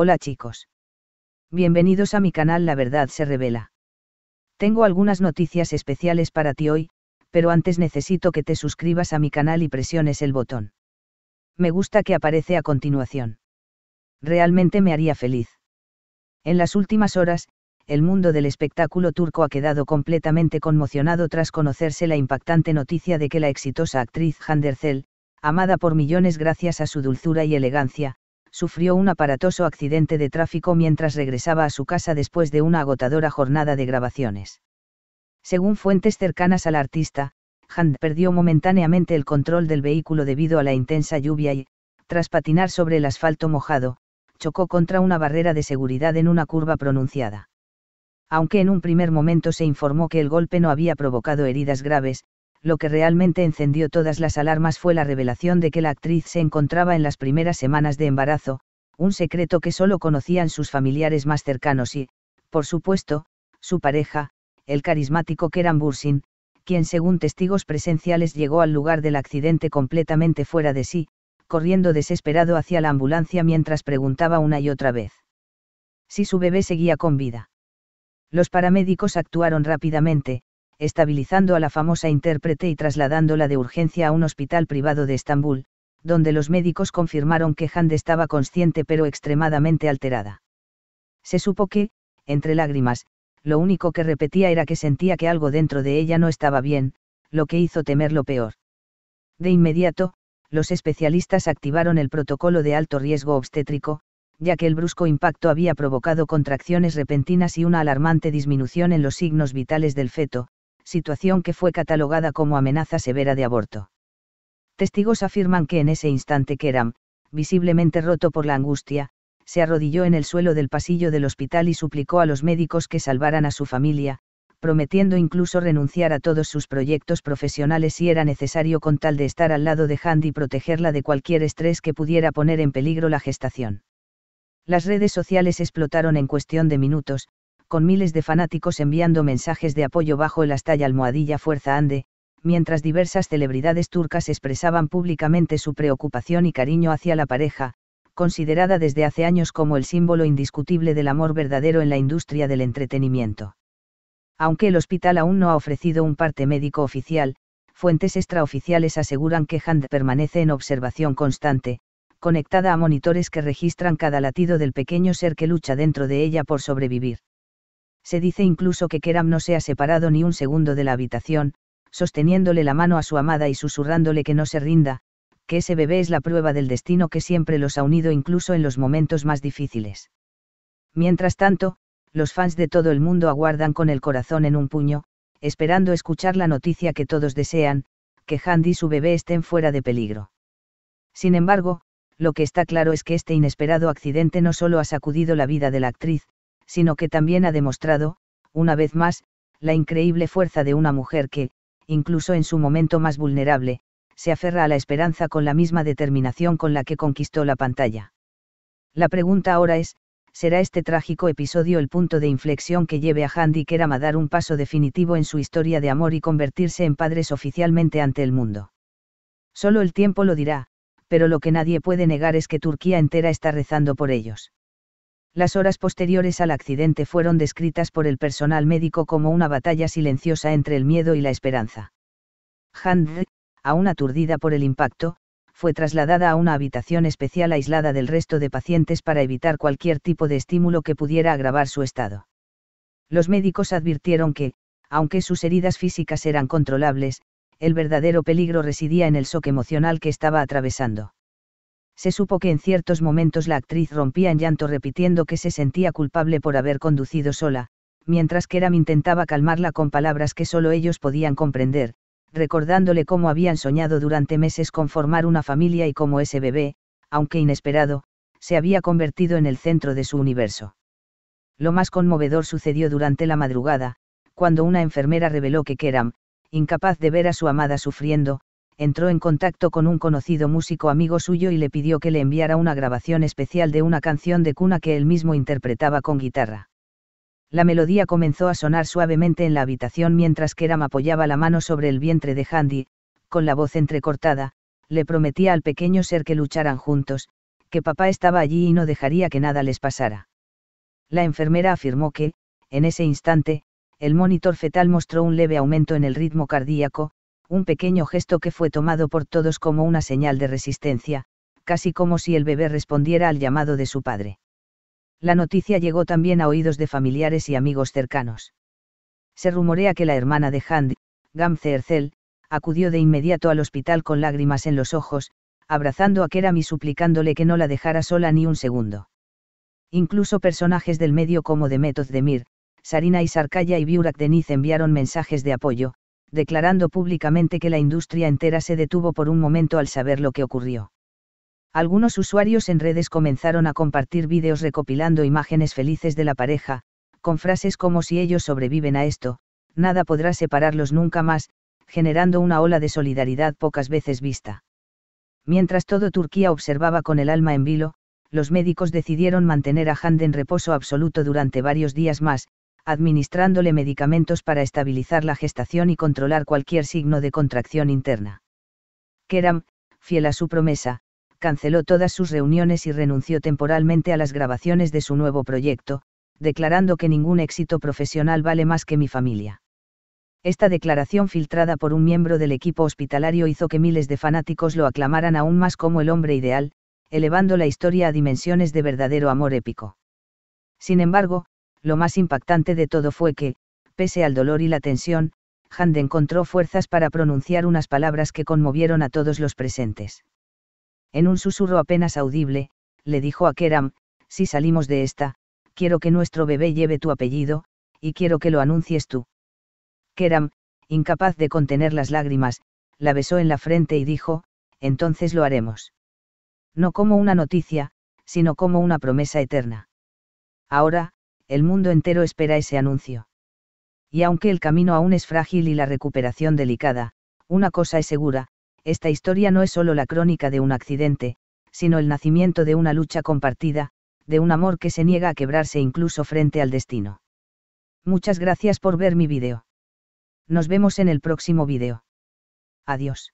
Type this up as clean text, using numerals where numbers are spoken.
Hola chicos. Bienvenidos a mi canal La Verdad se Revela. Tengo algunas noticias especiales para ti hoy, pero antes necesito que te suscribas a mi canal y presiones el botón me gusta que aparece a continuación. Realmente me haría feliz. En las últimas horas, el mundo del espectáculo turco ha quedado completamente conmocionado tras conocerse la impactante noticia de que la exitosa actriz Hande Erçel, amada por millones gracias a su dulzura y elegancia, sufrió un aparatoso accidente de tráfico mientras regresaba a su casa después de una agotadora jornada de grabaciones. Según fuentes cercanas al artista, Hande perdió momentáneamente el control del vehículo debido a la intensa lluvia y, tras patinar sobre el asfalto mojado, chocó contra una barrera de seguridad en una curva pronunciada. Aunque en un primer momento se informó que el golpe no había provocado heridas graves, lo que realmente encendió todas las alarmas fue la revelación de que la actriz se encontraba en las primeras semanas de embarazo, un secreto que solo conocían sus familiares más cercanos y, por supuesto, su pareja, el carismático Kerem Bürsin, quien según testigos presenciales llegó al lugar del accidente completamente fuera de sí, corriendo desesperado hacia la ambulancia mientras preguntaba una y otra vez si su bebé seguía con vida. Los paramédicos actuaron rápidamente, estabilizando a la famosa intérprete y trasladándola de urgencia a un hospital privado de Estambul, donde los médicos confirmaron que Hande estaba consciente pero extremadamente alterada. Se supo que, entre lágrimas, lo único que repetía era que sentía que algo dentro de ella no estaba bien, lo que hizo temer lo peor. De inmediato, los especialistas activaron el protocolo de alto riesgo obstétrico, ya que el brusco impacto había provocado contracciones repentinas y una alarmante disminución en los signos vitales del feto, situación que fue catalogada como amenaza severa de aborto. Testigos afirman que en ese instante Kerem, visiblemente roto por la angustia, se arrodilló en el suelo del pasillo del hospital y suplicó a los médicos que salvaran a su familia, prometiendo incluso renunciar a todos sus proyectos profesionales si era necesario con tal de estar al lado de Hande y protegerla de cualquier estrés que pudiera poner en peligro la gestación. Las redes sociales explotaron en cuestión de minutos, con miles de fanáticos enviando mensajes de apoyo bajo el #almohadilla Fuerza Hande, mientras diversas celebridades turcas expresaban públicamente su preocupación y cariño hacia la pareja, considerada desde hace años como el símbolo indiscutible del amor verdadero en la industria del entretenimiento. Aunque el hospital aún no ha ofrecido un parte médico oficial, fuentes extraoficiales aseguran que Hande permanece en observación constante, conectada a monitores que registran cada latido del pequeño ser que lucha dentro de ella por sobrevivir. Se dice incluso que Kerem no se ha separado ni un segundo de la habitación, sosteniéndole la mano a su amada y susurrándole que no se rinda, que ese bebé es la prueba del destino que siempre los ha unido incluso en los momentos más difíciles. Mientras tanto, los fans de todo el mundo aguardan con el corazón en un puño, esperando escuchar la noticia que todos desean, que Hande y su bebé estén fuera de peligro. Sin embargo, lo que está claro es que este inesperado accidente no solo ha sacudido la vida de la actriz, sino que también ha demostrado, una vez más, la increíble fuerza de una mujer que, incluso en su momento más vulnerable, se aferra a la esperanza con la misma determinación con la que conquistó la pantalla. La pregunta ahora es, ¿será este trágico episodio el punto de inflexión que lleve a Hande y Kerem a dar un paso definitivo en su historia de amor y convertirse en padres oficialmente ante el mundo? Solo el tiempo lo dirá, pero lo que nadie puede negar es que Turquía entera está rezando por ellos. Las horas posteriores al accidente fueron descritas por el personal médico como una batalla silenciosa entre el miedo y la esperanza. Hande, aún aturdida por el impacto, fue trasladada a una habitación especial aislada del resto de pacientes para evitar cualquier tipo de estímulo que pudiera agravar su estado. Los médicos advirtieron que, aunque sus heridas físicas eran controlables, el verdadero peligro residía en el shock emocional que estaba atravesando. Se supo que en ciertos momentos la actriz rompía en llanto repitiendo que se sentía culpable por haber conducido sola, mientras Kerem intentaba calmarla con palabras que solo ellos podían comprender, recordándole cómo habían soñado durante meses con formar una familia y cómo ese bebé, aunque inesperado, se había convertido en el centro de su universo. Lo más conmovedor sucedió durante la madrugada, cuando una enfermera reveló que Kerem, incapaz de ver a su amada sufriendo, entró en contacto con un conocido músico amigo suyo y le pidió que le enviara una grabación especial de una canción de cuna que él mismo interpretaba con guitarra. La melodía comenzó a sonar suavemente en la habitación mientras Kerem apoyaba la mano sobre el vientre de Hande, con la voz entrecortada, le prometía al pequeño ser que lucharan juntos, que papá estaba allí y no dejaría que nada les pasara. La enfermera afirmó que, en ese instante, el monitor fetal mostró un leve aumento en el ritmo cardíaco, un pequeño gesto que fue tomado por todos como una señal de resistencia, casi como si el bebé respondiera al llamado de su padre. La noticia llegó también a oídos de familiares y amigos cercanos. Se rumorea que la hermana de Hand, Gamze Erzel, acudió de inmediato al hospital con lágrimas en los ojos, abrazando a Keram y suplicándole que no la dejara sola ni un segundo. Incluso personajes del medio como Demet Özdemir, Sarina Sarkaya y Burak Deniz enviaron mensajes de apoyo, declarando públicamente que la industria entera se detuvo por un momento al saber lo que ocurrió. Algunos usuarios en redes comenzaron a compartir vídeos recopilando imágenes felices de la pareja, con frases como si ellos sobreviven a esto, nada podrá separarlos nunca más, generando una ola de solidaridad pocas veces vista. Mientras todo Turquía observaba con el alma en vilo, los médicos decidieron mantener a Hande en reposo absoluto durante varios días más, administrándole medicamentos para estabilizar la gestación y controlar cualquier signo de contracción interna. Keram, fiel a su promesa, canceló todas sus reuniones y renunció temporalmente a las grabaciones de su nuevo proyecto, declarando que ningún éxito profesional vale más que mi familia. Esta declaración filtrada por un miembro del equipo hospitalario hizo que miles de fanáticos lo aclamaran aún más como el hombre ideal, elevando la historia a dimensiones de verdadero amor épico. Sin embargo, lo más impactante de todo fue que, pese al dolor y la tensión, Hande encontró fuerzas para pronunciar unas palabras que conmovieron a todos los presentes. En un susurro apenas audible, le dijo a Keram: si salimos de esta, quiero que nuestro bebé lleve tu apellido, y quiero que lo anuncies tú. Keram, incapaz de contener las lágrimas, la besó en la frente y dijo: entonces lo haremos. No como una noticia, sino como una promesa eterna. Ahora, el mundo entero espera ese anuncio. Y aunque el camino aún es frágil y la recuperación delicada, una cosa es segura: esta historia no es solo la crónica de un accidente, sino el nacimiento de una lucha compartida, de un amor que se niega a quebrarse incluso frente al destino. Muchas gracias por ver mi vídeo. Nos vemos en el próximo vídeo. Adiós.